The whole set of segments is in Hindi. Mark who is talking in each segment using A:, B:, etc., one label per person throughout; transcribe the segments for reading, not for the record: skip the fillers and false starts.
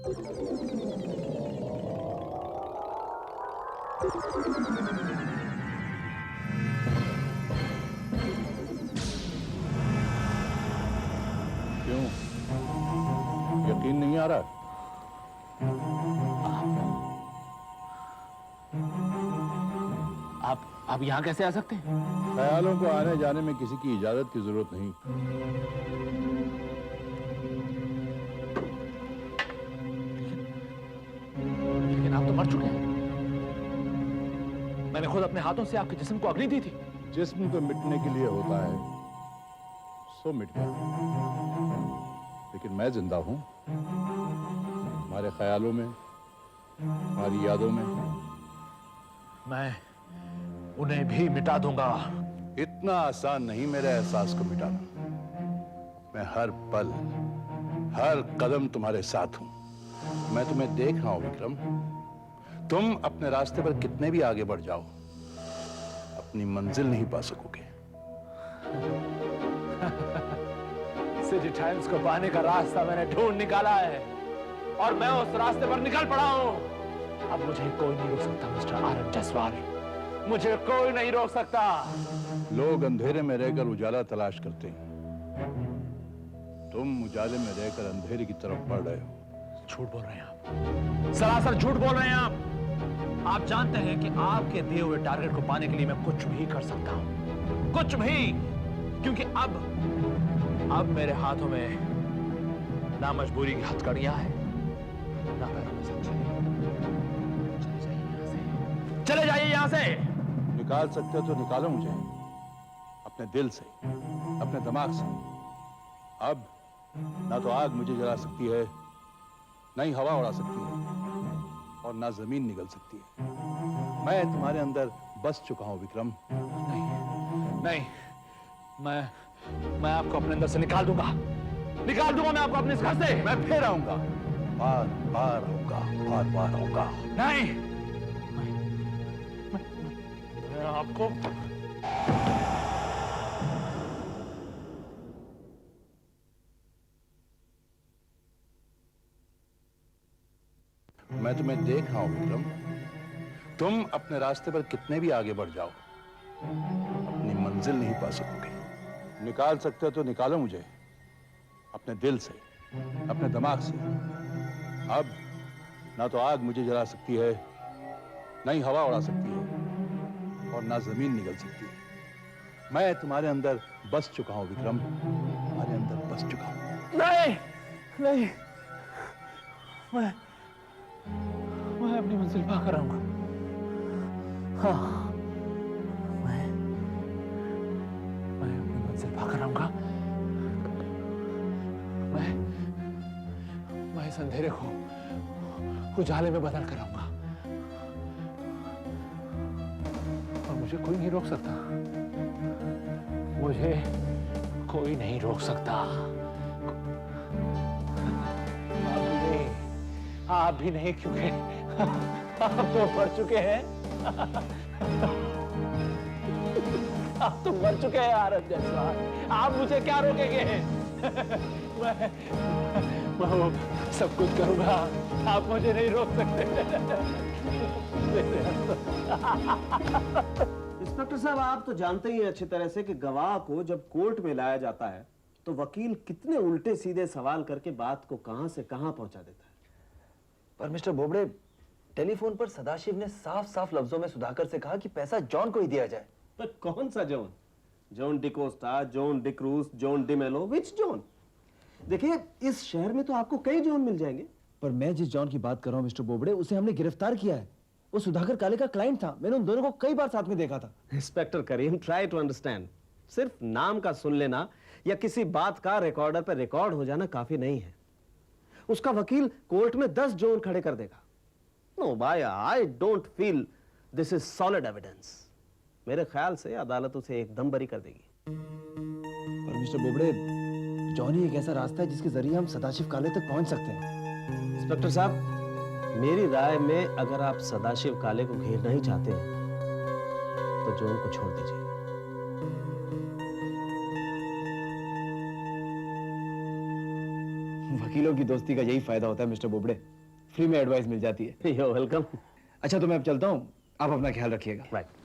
A: क्यों, यकीन नहीं आ रहा?
B: आप यहाँ कैसे आ सकते हैं?
A: ख्यालों को आने जाने में किसी की इजाजत की जरूरत नहीं।
B: लेकिन आप तो मर चुके हैं। मैंने खुद अपने हाथों से आपके जिस्म को अग्नि दी थी।
A: जिस्म तो मिटने के लिए होता है, सो मिट गया, लेकिन मैं जिंदा हूं, हमारे ख्यालों में, हमारी यादों में।
B: मैं उन्हें भी मिटा दूंगा।
A: इतना आसान नहीं मेरे एहसास को मिटाना। मैं हर पल, हर कदम तुम्हारे साथ हूं। मैं तुम्हें देख रहा हूं विक्रम। तुम अपने रास्ते पर कितने भी आगे बढ़ जाओ, अपनी मंजिल नहीं पा सकोगे।
B: सिटी टाइम्स को पाने का रास्ता मैंने ढूंढ निकाला है और मैं उस रास्ते पर निकल पड़ा हूं। अब मुझे कोई नहीं रोक सकता मिस्टर आर.एन. जायसवाल, मुझे कोई नहीं रोक सकता।
A: लोग अंधेरे में रहकर उजाला तलाश करते हैं, तुम उजाले में रहकर अंधेरे की तरफ बढ़ रहे हो।
B: झूठ बोल रहे हैं आप, सरासर झूठ बोल रहे हैं आप। आप जानते हैं कि आपके दिए हुए टारगेट को पाने के लिए मैं कुछ भी कर सकता हूं, कुछ भी, क्योंकि अब मेरे हाथों में ना मजबूरी की हथकड़ियां हैं, ना पैरों में सच्चाई। चले जाइए यहां से।
A: निकाल सकते हो तो निकालो मुझे, अपने दिल से, अपने दिमाग से। अब ना तो आग मुझे जला सकती है, ना ही हवा उड़ा सकती है, और ना जमीन निगल सकती है। मैं तुम्हारे अंदर बस चुका हूं विक्रम।
B: नहीं, मैं आपको अपने अंदर से निकाल दूंगा मैं आपको अपने इस घर से।
A: मैं फिर आऊंगा, बार बार आऊंगा, बार बार आऊंगा।
B: नहीं, मैं आपको
A: मैं तुम्हें देख रहा हूं विक्रम। तुम अपने रास्ते पर कितने भी आगे बढ़ जाओ, अपनी मंजिल नहीं पा सकोगे। निकाल सकते हो तो निकालो मुझे, अपने दिल से, अपने दिमाग से। अब ना तो आग मुझे जला सकती है, ना ही हवा उड़ा सकती है, और ना जमीन निगल सकती है। मैं तुम्हारे अंदर बस चुका हूं विक्रम, तुम्हारे अंदर बस चुका हूं।
B: नहीं, नहीं, मैं अपनी मंजिल पाकर आऊंगा। हाँ, मैं अपनी मंजिल पाकर आऊंगा। मैं इस अंधेरे को उजाले में बदल कर आऊंगा, और मुझे कोई नहीं रोक सकता। मुझे कोई नहीं रोक सकता। आप भी नहीं, क्योंकि आप तो मर चुके हैं। आप तो मर चुके हैं आर.एन. जायसवाल। आप मुझे क्या रोकेंगे? मैं वो सब कुछ करूंगा, आप मुझे नहीं रोक सकते।
C: इंस्पेक्टर साहब, आप तो जानते ही हैं अच्छी तरह से कि गवाह को जब कोर्ट में लाया जाता है तो वकील कितने उल्टे सीधे सवाल करके बात को कहां से कहां पहुंचा देता है।
D: पर मिस्टर बोबड़े, टेलीफोन पर सदाशिव ने साफ साफ लफ्जों में सुधाकर से कहा कि पैसा जॉन को ही दिया जाए।
C: पर कौन सा John? John D'Costa, John D'Cruz, John D'Mello, which John? देखिए, इस शहर में तो आपको कई जॉन मिल जाएंगे।
D: पर मैं जिस जॉन की बात कर रहा हूं मिस्टर बोबड़े, उसे हमने गिरफ्तार किया है। वो सुधाकर काले का क्लाइंट था। मैंने उन दोनों को कई बार साथ में देखा था।
C: Inspector Karim, try to understand. सिर्फ नाम का सुन लेना या किसी बात का रिकॉर्डर पर रिकॉर्ड हो जाना काफी नहीं है। उसका वकील कोर्ट में 10 जॉन खड़े कर देगा। नो भाई, I don't feel this is solid evidence. मेरे ख्याल से अदालत उसे एकदम बरी कर देगी।
D: पर मिस्टर बोबड़े, जॉन ही एक ऐसा रास्ता है जिसके जरिए हम सदाशिव काले तक पहुंच सकते हैं।
C: इंस्पेक्टर साहब, मेरी राय में अगर आप सदाशिव काले को घेरना ही चाहते हैं तो जॉन को छोड़ दीजिए।
D: वकीलों की दोस्ती का यही फायदा होता है मिस्टर बोबड़े।
E: फ्री में एडवाइस मिल जाती है।
C: You're welcome.
E: अच्छा तो मैं अब चलता हूँ, आप अपना ख्याल रखिएगा।
C: Right.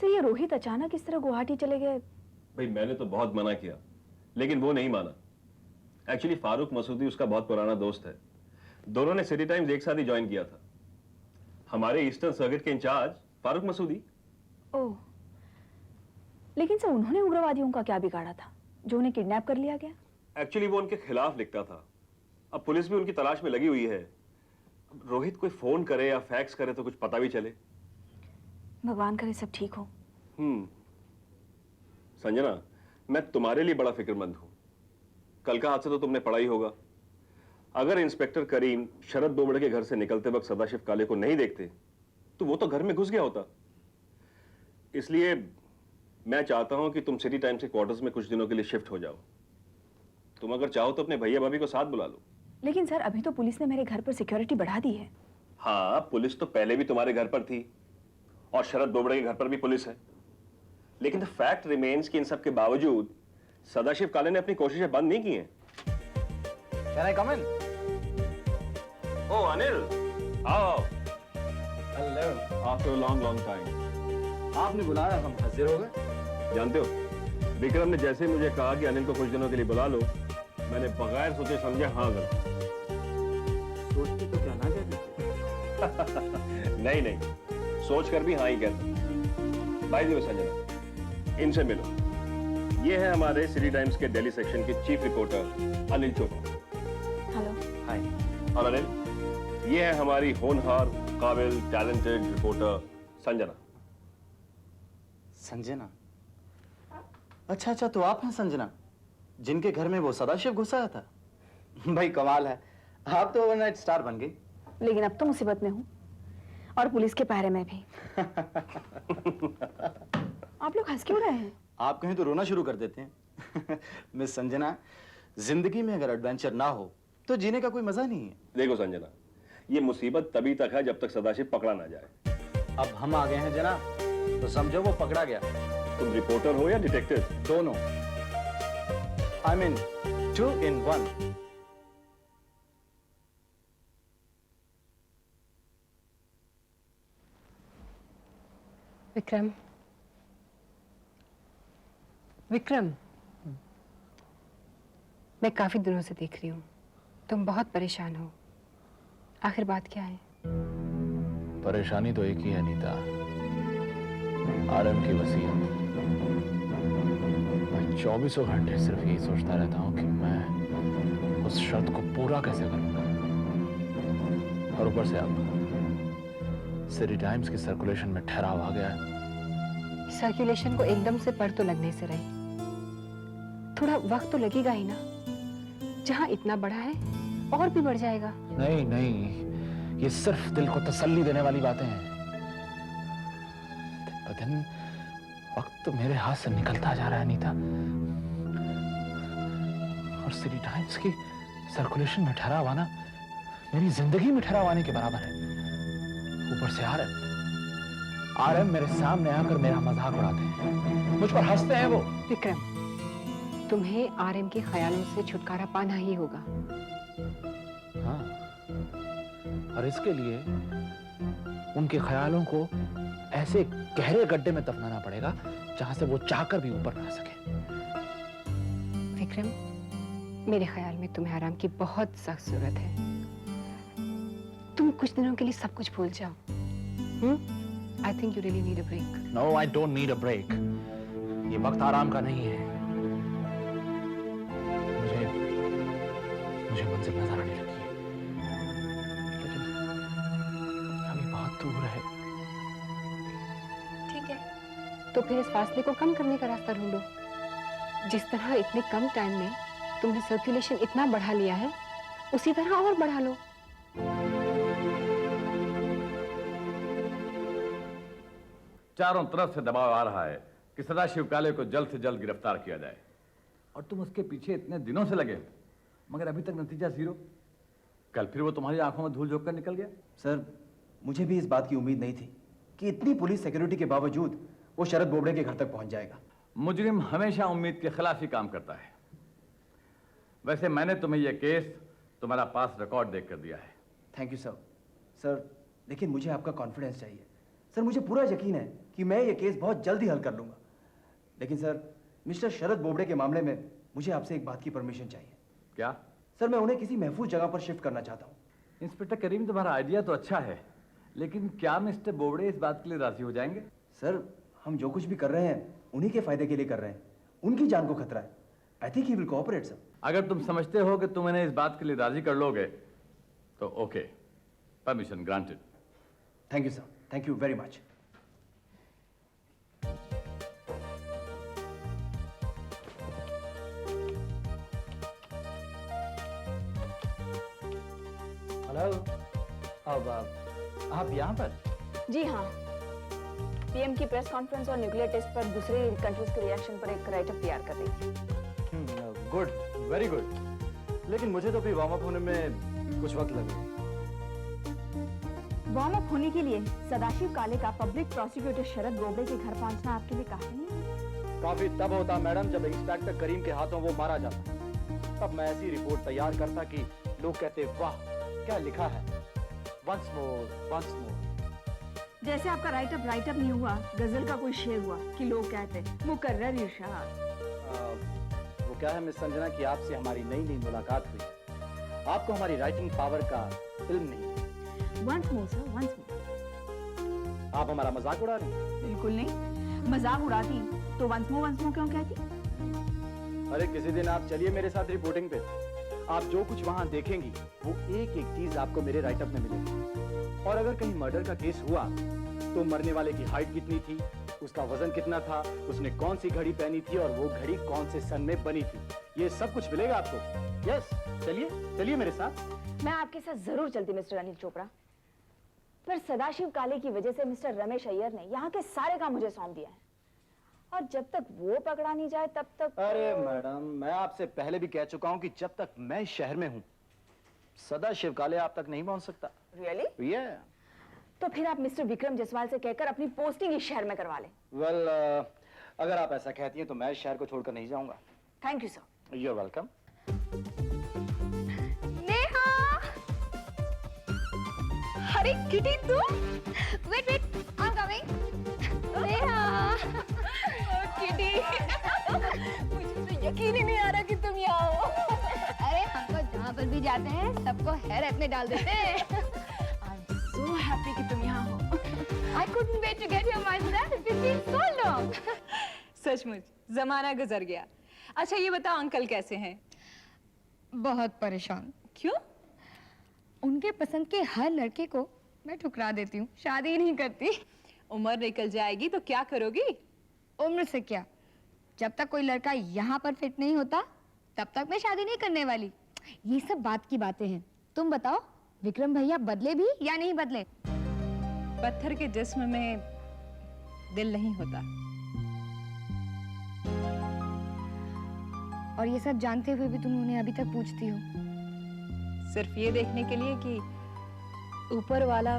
F: ये रोहित अचानक इस तरह गुवाहाटी चले गए?
G: भाई मैंने तो बहुत मना किया लेकिन वो नहीं माना। एक्चुअली फारूक मसूदी उसका बहुत पुराना दोस्त है। दोनों ने सिटी टाइम्स एक साथ ही ज्वाइन किया था। हमारे ईस्टर्न सर्किट के इंचार्ज फारूक मसूदी।
F: ओह, लेकिन सर उन्होंने उग्रवादियों का क्या बिगाड़ा था जो उन्हें किडनैप कर लिया गया?
G: एक्चुअली वो उनके खिलाफ लिखता था। अब पुलिस भी उनकी तलाश में लगी हुई है। अब रोहित कोई फोन करे या फैक्स करे तो कुछ पता भी चले।
F: भगवान करे सब ठीक हो।
G: संजना, मैं तुम्हारे लिए बड़ा फिक्रमंद हूं। कल का हादसा तो तुमने पढ़ा ही होगा। अगर इंस्पेक्टर करीम शरद बोबड़े के घर से निकलते वक्त सदाशिव काले को नहीं देखते तो वो तो घर में घुस गया होता। इसलिए मैं चाहता हूं कि तुम सिटी टाइम्स के क्वार्टर्स में कुछ दिनों के लिए शिफ्ट हो जाओ। तुम अगर चाहो तो अपने भैया भाभी को साथ बुला लो।
F: लेकिन सर अभी तो पुलिस ने मेरे घर पर सिक्योरिटी बढ़ा दी है।
G: हाँ, पुलिस तो पहले भी तुम्हारे घर पर थी और शरद बोबड़े के घर पर भी पुलिस है। लेकिन द फैक्ट रिमेन्स कि इन सब के बावजूद सदाशिव काले ने अपनी कोशिशें बंद नहीं की हैं।
E: Can I come in?
G: ओह अनिल, आओ।
E: Hello.
G: After a long time.
E: आपने बुलाया, हम हाजिर हो गए।
G: जानते हो, विक्रम ने जैसे ही मुझे कहा कि अनिल को कुछ दिनों के लिए बुला लो, मैंने बगैर सोचे समझे हाँ कर।
E: सोचते तो क्या ना कहते।
G: नहीं, सोच कर भी हाँ ही कहता। बाय द वे संजना, इनसे मिलो। ये है हमारे सिटी टाइम्स के दिल्ली सेक्शन के chief reporter Anil Chopra.
F: Hello.
E: Hi.
G: और अनिल, ये है हमारी होनहार, काबिल, टैलेंटेड रिपोर्टर संजना।
H: संजना? अच्छा, तो आप हैं संजना, जिनके घर में वो सदाशिव घुस आया था? भाई कमाल है, आप तो ओवरनाइट स्टार बन गई।
F: लेकिन अब तो मुसीबत में हूँ और पुलिस के पहरे में भी। आप लोग हंस क्यों रहे हैं?
H: आप कहें तो रोना शुरू कर देते हैं। मिस संजना, जिंदगी में अगर एडवेंचर ना हो तो जीने का कोई मजा नहीं है।
G: देखो संजना, ये मुसीबत तभी तक है जब तक सदाशिव पकड़ा ना जाए।
H: अब हम आ गए हैं जनाब, तो समझो वो पकड़ा गया।
G: तुम रिपोर्टर हो या डिटेक्टिव?
H: दोनों। I mean, 2 in 1।
I: विक्रम, मैं काफी दिनों से देख रही हूँ, तुम बहुत परेशान हो। आखिर बात क्या है?
B: परेशानी तो एक ही है नीता, आरएम की वसीयत। मैं 24 घंटे सिर्फ यही सोचता रहता हूँ कि मैं उस शर्त को पूरा कैसे करूंगा। और ऊपर से अब सिटी टाइम्स की सर्कुलेशन में ठहराव आ गया है।
I: सर्कुलेशन को एकदम से पर तो लगने से रही, थोड़ा वक्त तो लगेगा ही ना। जहां इतना बढ़ा है और भी बढ़ जाएगा।
B: नहीं, ये सिर्फ दिल को तसल्ली देने वाली बातें हैं। दिन वक्त मेरे हाथ से निकलता जा रहा है अनीता, और सिटी टाइम्स की सर्कुलेशन में ठहराव आना मेरी जिंदगी में ठहराव आने के बराबर है। ऊपर से आरएम मेरे सामने आकर मेरा मजाक उड़ाते हैं, मुझ पर हंसते हैं वो।
I: विक्रम, तुम्हें आरएम के ख्यालों से छुटकारा पाना ही होगा।
B: हाँ, और इसके लिए उनके ख्यालों को ऐसे गहरे गड्ढे में दफनाना पड़ेगा जहां से वो चाहकर भी ऊपर ना सके।
I: विक्रम, मेरे ख्याल में तुम्हें आराम की बहुत सख्त जरूरत है। तुम कुछ दिनों के लिए सब कुछ भूल जाओ। I think you really need a break.
B: No, I don't need a break. ये वक्त आराम का नहीं है। मुझे मंजिल नजर आने लगी है, लेकिन अभी बहुत दूर है।
I: ठीक है, तो फिर इस फासले को कम करने का रास्ता ढूंढो। जिस तरह इतने कम टाइम में तुमने सर्कुलेशन इतना बढ़ा लिया है, उसी तरह और बढ़ा लो।
E: चारों तरफ से दबाव आ रहा है कि सदाशिव काले को जल्द से जल्द गिरफ्तार किया जाए, और तुम उसके पीछे इतने दिनों से लगे, मगर अभी तक नतीजा जीरो। कल फिर वो तुम्हारी आंखों में धूल झोंक कर निकल गया।
H: सर, मुझे भी इस बात की उम्मीद नहीं थी कि इतनी पुलिस सिक्योरिटी के बावजूद वो शरद बोबड़े के घर तक पहुंच जाएगा।
E: मुजरिम हमेशा उम्मीद के खिलाफ ही काम करता है। वैसे मैंने तुम्हें यह केस तुम्हारा पास रिकॉर्ड देख कर दिया है।
H: Thank you sir. सर, लेकिन मुझे आपका कॉन्फिडेंस चाहिए। सर, मुझे पूरा यकीन है कि मैं ये केस बहुत जल्द ही हल कर लूंगा। लेकिन सर, मिस्टर शरद बोबड़े के मामले में मुझे आपसे एक बात की परमिशन चाहिए।
E: क्या?
H: सर, मैं उन्हें किसी महफूज जगह पर शिफ्ट करना चाहता हूँ।
E: इंस्पेक्टर करीम, तुम्हारा आइडिया तो अच्छा है, लेकिन क्या मिस्टर बोबड़े इस बात के लिए राजी हो जाएंगे?
H: सर, हम जो कुछ भी कर रहे हैं उन्हीं के फायदे के लिए कर रहे हैं। उनकी जान को खतरा है। I think he will cooperate sir.
E: अगर तुम समझते हो कि तुम इन्हें इस बात के लिए राजी कर लोगे तो okay, permission granted.
H: Thank you sir, thank you very much.
E: Hello, अब आप यहाँ पर?
F: जी हाँ, पीएम की प्रेस कॉन्फ्रेंस और न्यूक्लियर टेस्ट पर दूसरे कंट्रीज के रिएक्शन पर एक राइटअप तैयार कर रही थी।
H: Good, very good. लेकिन मुझे तो अभी वार्म अप होने में कुछ वक्त लगेगा।
F: वार्म अप होने के लिए सदाशिव काले का पब्लिक प्रोसिक्यूटर शरद बोबड़े के घर पहुंचना आपके लिए काफी नहीं?
H: काफी तब होता मैडम जब इंस्पेक्टर करीम के हाथों वो मारा जाता। तब मैं ऐसी रिपोर्ट तैयार करता कि लोग कहते वाह क्या लिखा है। Once more, once more.
F: जैसे आपका राइटअप नहीं हुआ, गजल का कोई शेर हुआ कि लोग कहते मुकर्रर इरशाद।
H: वो क्या है मिस संजना कि आपसे हमारी नई मुलाकात हुई है। आपको हमारी राइटिंग पावर का इल्म नहीं।
F: Once more sir, once more.
H: आप हमारा मजाक उड़ा रही हैं?
F: बिल्कुल नहीं, मजाक उड़ाती तो वंस मोर क्यों कहती?
H: अरे किसी दिन आप चलिए मेरे साथ रिपोर्टिंग पे। आप जो कुछ वहां देखेंगी वो एक एक चीज आपको मेरे राइटअप में मिलेगी। और अगर कहीं मर्डर का केस हुआ तो मरने वाले की हाइट कितनी थी, उसका वजन कितना था, उसने कौन सी घड़ी पहनी थी और वो घड़ी कौन से सन में बनी थी, ये सब कुछ मिलेगा आपको। यस, चलिए चलिए मेरे साथ।
F: मैं आपके साथ जरूर चलती मिस्टर अनिल चोपड़ा, पर सदाशिव काले की वजह से मिस्टर रमेश अय्यर ने यहाँ के सारे काम मुझे सौंप दिया है, और जब तक वो पकड़ा नहीं जाए तब तक।
H: अरे मैडम, मैं आपसे पहले भी कह चुका हूँ कि जब तक मैं इस शहर में हूँ सदाशिव काले आप तक नहीं पहुंच सकता।
F: रियली? तो फिर आप मिस्टर विक्रम जायसवाल से कहकर अपनी पोस्टिंग इस शहर में करवा लें।
H: वेल, अगर आप ऐसा कहती हैं तो मैं इस शहर को छोड़कर नहीं जाऊंगा।
F: Thank you sir.
H: You are welcome.
J: Neha! अरे किटी तुम? Wait wait, I am coming. Neha! Kitty, मुझे तो यकीन ही नहीं आ रहा कि तुम यहाँ हो। अरे हम तो जहाँ पर भी जाते हैं सबको हैरत में डाल देते हैं। I'm so happy कि तुम यहाँ हो। I couldn't wait to get here myself. It's been so long.
K: सचमुच जमाना गुजर गया। अच्छा ये बताओ अंकल कैसे हैं?
J: बहुत परेशान।
K: क्यों?
J: उनके पसंद के हर लड़के को मैं ठुकरा देती हूँ, शादी ही नहीं करती।
K: उम्र निकल जाएगी तो क्या करोगी?
J: उम्र से क्या, जब तक कोई लड़का यहाँ पर फिट नहीं होता तब तक मैं शादी नहीं करने वाली। ये सब बात की बातें हैं। तुम बताओ विक्रम भैया बदले भी या नहीं बदले?
K: पत्थर के जिस्म में दिल नहीं होता।
J: और ये सब जानते हुए भी तुम उन्हें अभी तक पूछती हो?
K: सिर्फ ये देखने के लिए कि ऊपर वाला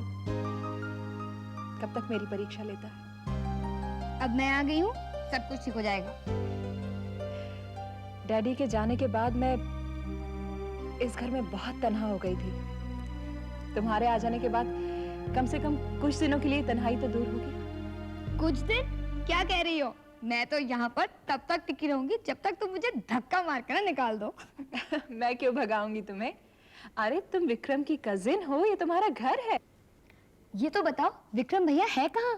K: कब तक मेरी परीक्षा लेता है।
J: अब मैं आ गई हूँ, सब कुछ ठीक हो जाएगा।
K: डैडी के जाने के बाद मैं इस घर में बहुत तन्हा हो गई थी। तुम्हारे आ जाने के बाद कम से कम कुछ दिनों के लिए तन्हाई तो दूर होगी।
J: कुछ दिन? क्या कह रही हो? मैं तो यहाँ पर तब तक टिकी रहूंगी जब तक तुम मुझे धक्का मारकर ना निकाल दो।
K: मैं क्यों भगाऊंगी तुम्हें? अरे तुम विक्रम की कजिन हो, ये तुम्हारा घर है।
J: ये तो बताओ, विक्रम भैया है कहाँ?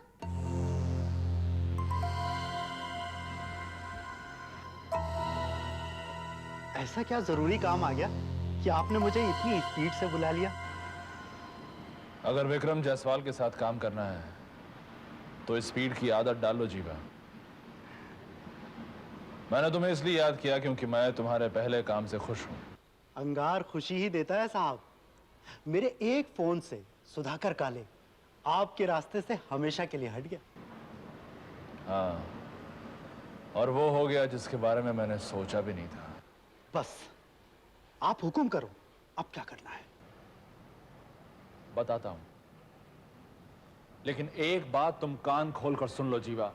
H: ऐसा क्या जरूरी काम आ गया कि आपने मुझे इतनी स्पीड से बुला लिया?
B: अगर विक्रम जायसवाल के साथ काम करना है तो स्पीड की आदत डाल लो जीवा। मैंने तुम्हें इसलिए याद किया क्योंकि मैं तुम्हारे पहले काम से खुश हूं।
H: अंगार खुशी ही देता है साहब। मेरे एक फोन से सुधाकर काले आपके रास्ते से हमेशा के लिए हट गया।
B: हाँ, और वो हो गया जिसके बारे में मैंने सोचा भी नहीं था।
H: बस आप हुक्म करो, अब क्या करना है?
B: बताता हूं, लेकिन एक बात तुम कान खोलकर सुन लो जीवा।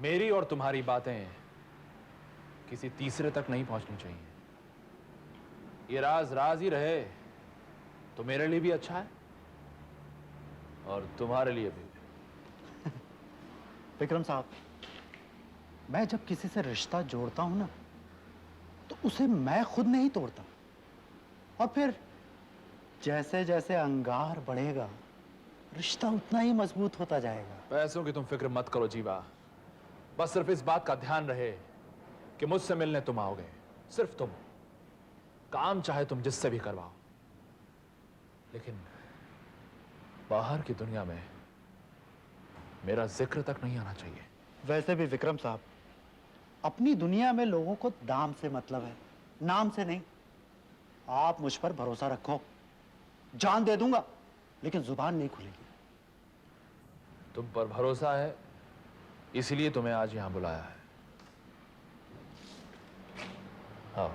B: मेरी और तुम्हारी बातें किसी तीसरे तक नहीं पहुंचनी चाहिए। ये राज राज ही रहे तो मेरे लिए भी अच्छा है और तुम्हारे लिए भी।
H: विक्रम साहब, मैं जब किसी से रिश्ता जोड़ता हूं ना तो उसे मैं खुद नहीं तोड़ता, और फिर जैसे जैसे अंगार बढ़ेगा रिश्ता उतना ही मजबूत होता जाएगा।
B: पैसों की तुम फिक्र मत करो जीवा, बस सिर्फ इस बात का ध्यान रहे कि मुझसे मिलने तुम आओगे, सिर्फ तुम। काम चाहे तुम जिससे भी करवाओ, लेकिन बाहर की दुनिया में मेरा जिक्र तक नहीं आना चाहिए।
H: वैसे भी विक्रम साहब, अपनी दुनिया में लोगों को दाम से मतलब है, नाम से नहीं। आप मुझ पर भरोसा रखो, जान दे दूंगा लेकिन जुबान नहीं खुलेगी।
B: तुम पर भरोसा है, इसलिए तुम्हें आज यहां बुलाया है। हाँ,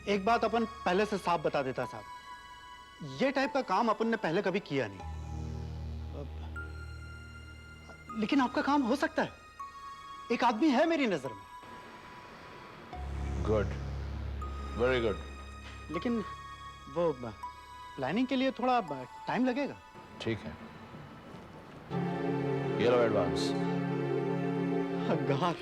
H: एक बात अपन पहले से साफ बता देता साहब, ये टाइप का काम अपन ने पहले कभी किया नहीं, लेकिन आपका काम हो सकता है। एक आदमी है मेरी नजर में।
B: Good, very good.
H: लेकिन वो प्लानिंग के लिए थोड़ा टाइम लगेगा।
B: ठीक है, ये लो एडवांस।
H: अंगार,